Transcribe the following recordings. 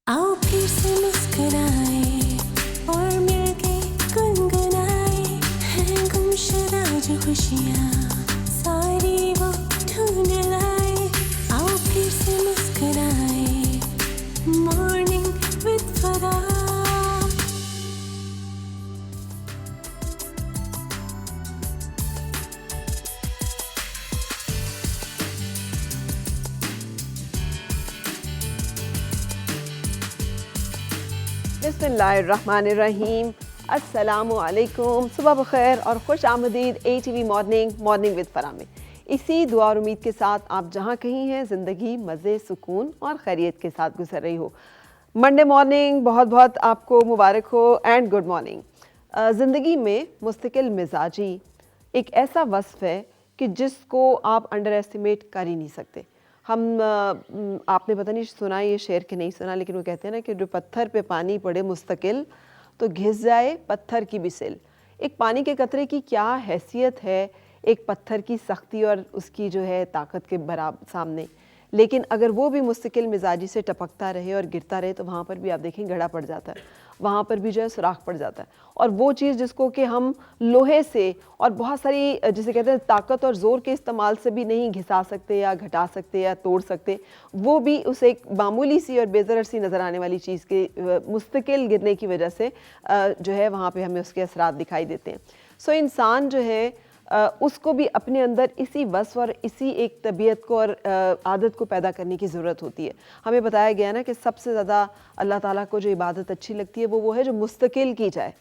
आओ फिर से मुस्कुराए और मिलके गुनगुनाए हैं गुमशुदा जो खुशियाँ सारी वो ढूंढ लाए. आओ फिर से मुस्कुराए मॉर्निंग विद फरा. बिस्मिल्लाहिर्रहमानिर्रहीम. अस्सलामुअलैकुम, सुबह बखैर और खुश आमदीद ATV मॉर्निंग विद फरा में. इसी दुआ और उम्मीद के साथ आप जहाँ कहीं हैं ज़िंदगी मज़े, सुकून और खैरियत के साथ गुजर रही हो. मंडे मॉर्निंग बहुत बहुत आपको मुबारक हो एंड गुड मॉर्निंग. ज़िंदगी में मुस्तकिल मिजाजी एक ऐसा वस्फ़ है कि जिसको आप अंडर एस्टिमेट कर ही नहीं सकते. आपने पता नहीं सुना ये शेर कि नहीं सुना, लेकिन वो कहते हैं ना कि जो पत्थर पे पानी पड़े मुस्तकिल तो घिस जाए पत्थर की भी सिल. एक पानी के कतरे की क्या हैसियत है एक पत्थर की सख्ती और उसकी जो है ताकत के बराबर सामने. लेकिन अगर वो भी मुस्तकिल मिजाजी से टपकता रहे और गिरता रहे तो वहाँ पर भी आप देखें गड़ा पड़ जाता है, वहाँ पर भी जो है सुराख पड़ जाता है. और वो चीज़ जिसको कि हम लोहे से और बहुत सारी जिसे कहते हैं ताकत और ज़ोर के इस्तेमाल से भी नहीं घिसा सकते या घटा सकते या तोड़ सकते, वो भी उसे एक मामूली सी और बेज़रर सी नज़र आने वाली चीज़ के मुस्तकिल गिरने की वजह से जो है वहाँ पे हमें उसके असरात दिखाई देते हैं. सो इंसान जो है उसको भी अपने अंदर इसी वस्फ़ और इसी एक तबीयत को और आदत को पैदा करने की ज़रूरत होती है. हमें बताया गया ना कि सबसे ज़्यादा अल्लाह ताला को जो इबादत अच्छी लगती है वो है जो मुस्तकिल की जाए.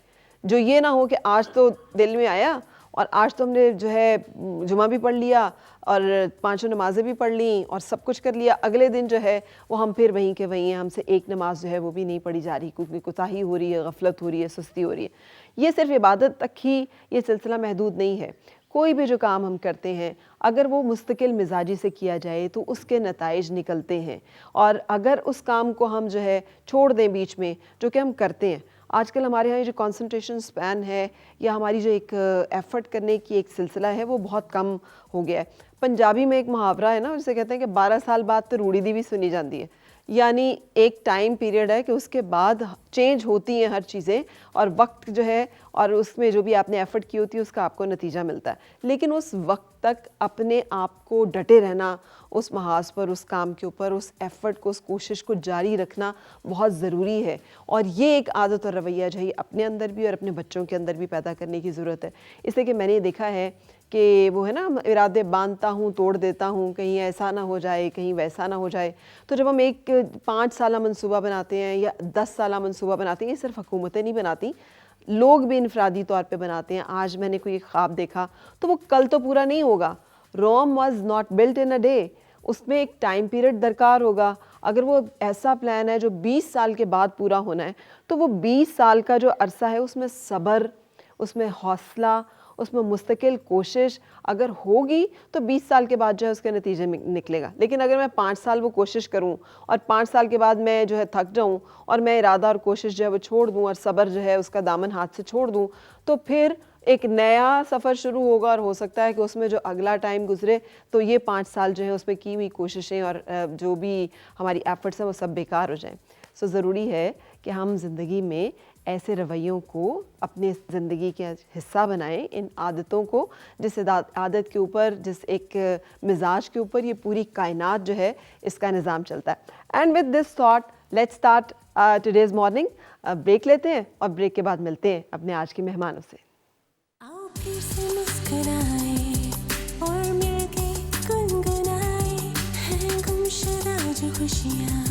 जो ये ना हो कि आज तो दिल में आया और आज तो हमने जो है जुमा भी पढ़ लिया और पांचों नमाज़ें भी पढ़ ली और सब कुछ कर लिया, अगले दिन जो है वो हम फिर वहीं के वहीं हैं, हमसे एक नमाज जो है वो भी नहीं पढ़ी जा रही क्योंकि कोताही हो रही है, गफलत हो रही है, सुस्ती हो रही है. ये सिर्फ इबादत तक ही ये सिलसिला महदूद नहीं है. कोई भी जो काम हम करते हैं अगर वो मुस्तकिल मिजाजी से किया जाए तो उसके नताइज निकलते हैं. और अगर उस काम को हम जो है छोड़ दें बीच में, जो कि हम करते हैं आजकल, हमारे यहाँ जो कंसंट्रेशन स्पैन है या हमारी जो एक एफ़र्ट करने की एक सिलसिला है वो बहुत कम हो गया है. पंजाबी में एक मुहावरा है ना, जिसे कहते हैं कि 12 साल बाद तो रूड़ी दी भी सुनी जाती है. यानी एक टाइम पीरियड है कि उसके बाद चेंज होती हैं हर चीज़ें और वक्त जो है और उसमें जो भी आपने एफ़र्ट की होती है उसका आपको नतीजा मिलता है. लेकिन उस वक्त तक अपने आप को डटे रहना, उस महाज पर, उस काम के ऊपर, उस एफ़र्ट को, उस कोशिश को जारी रखना बहुत ज़रूरी है. और ये एक आदत और रवैया जो है अपने अंदर भी और अपने बच्चों के अंदर भी पैदा करने की ज़रूरत है. इसलिए कि मैंने देखा है कि वो है ना, इरादे बांधता हूँ तोड़ देता हूँ, कहीं ऐसा ना हो जाए कहीं वैसा ना हो जाए. तो जब हम एक 5 साला मंसूबा बनाते हैं या 10 साला मंसूबा बनाते हैं, ये सिर्फ हुकूमतें नहीं बनाती, लोग भी इनफरादी तौर पे बनाते हैं. आज मैंने कोई ख्वाब देखा तो वो कल तो पूरा नहीं होगा. Rome was not built in a day. उसमें एक टाइम पीरियड दरकार होगा. अगर वो ऐसा प्लान है जो 20 साल के बाद पूरा होना है तो वो 20 साल का जो अरसा है उसमें सब्र, उसमें हौसला, उसमें मुस्तकिल कोशिश अगर होगी तो 20 साल के बाद जो है उसके नतीजे में निकलेगा. लेकिन अगर मैं 5 साल वो कोशिश करूं और 5 साल के बाद मैं जो है थक जाऊं और मैं इरादा और कोशिश जो है वो छोड़ दूं और सब्र जो है उसका दामन हाथ से छोड़ दूं, तो फिर एक नया सफ़र शुरू होगा और हो सकता है कि उसमें जो अगला टाइम गुजरे तो ये 5 साल जो है उसमें की हुई कोशिशें और जो भी हमारी एफ़र्ट्स हैं वो सब बेकार हो जाएं. सो ज़रूरी है कि हम ज़िंदगी में ऐसे रवैयों को अपने ज़िंदगी के हिस्सा बनाएं, इन आदतों को, जिस आदत के ऊपर, जिस एक मिजाज के ऊपर ये पूरी कायनात जो है इसका निज़ाम चलता है. And with this thought let's start today's morning. Break लेते हैं और ब्रेक के बाद मिलते हैं अपने आज के मेहमानों से. आओ फिर से मुस्कुराए और मिलके गुनगुनाए हैं गुमशुदा जो खुशियाँ